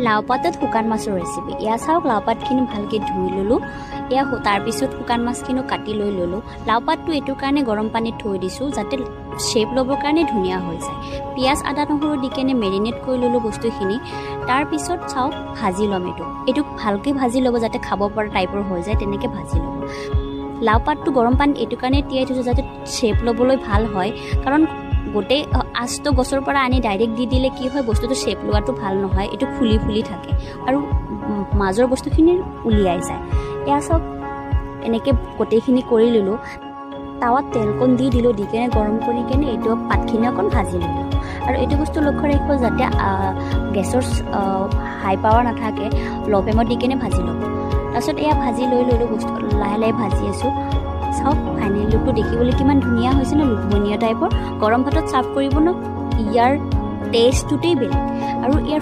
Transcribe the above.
লাও পাতত শুকান মাছৰ ৰেচিপি। এয়া চাওক, লাও পাতখিনি ভালকৈ ধুই ল'লোঁ। এয়া তাৰপিছত শুকান মাছখিনিও কাটি লৈ ল'লোঁ। লাও পাতটো এইটো কাৰণে গৰম পানীত থৈ দিছোঁ যাতে শ্বেপ ল'বৰ কাৰণে ধুনীয়া হৈ যায়। পিঁয়াজ আদা নহৰু দি কেনে মেৰিনেট কৰি ল'লোঁ বস্তুখিনি। তাৰপিছত চাওক ভাজি ল'ম এইটো ভালকৈ ভাজি ল'ব যাতে খাব পৰা টাইপৰ হৈ যায়, তেনেকৈ ভাজি ল'ব। লাও পাতটো গৰম পানীত এইটো কাৰণে তিয়াই থৈছোঁ যাতে শ্বেপ ল'বলৈ ভাল হয়, কাৰণ গোটেই আঁচটো গছৰ পৰা আনি ডাইৰেক্ট দি দিলে কি হয়, বস্তুটো শ্বেপ লোৱাটো ভাল নহয়, এইটো ফুলি ফুলি থাকে আৰু মাজৰ বস্তুখিনি উলিয়াই যায়। এয়া চাওক এনেকৈ গোটেইখিনি কৰি ল'লোঁ। টাৱাত তেলকণ দি দিলোঁ, দি কেনে গৰম কৰি কেনে এইটো পাতখিনি অকণ ভাজি ল'লোঁ। আৰু এইটো বস্তু লক্ষ্য ৰাখিব যাতে গেছৰ হাই পাৱাৰ নাথাকে, ল' ফ্লেমত দি কেনে ভাজি ল'ব। তাৰপিছত এয়া ভাজি লৈ ল'লোঁ, বস্তু লাহে লাহে ভাজি আছোঁ। চাওক ফাইনেল লুকটো দেখিবলৈ কিমান ধুনীয়া হৈছে ন, লুভনীয়া টাইপৰ। গৰম ভাতত ছাৰ্ভ কৰিব ন, ইয়াৰ টেষ্টটোতেই বেলেগ আৰু ইয়াৰ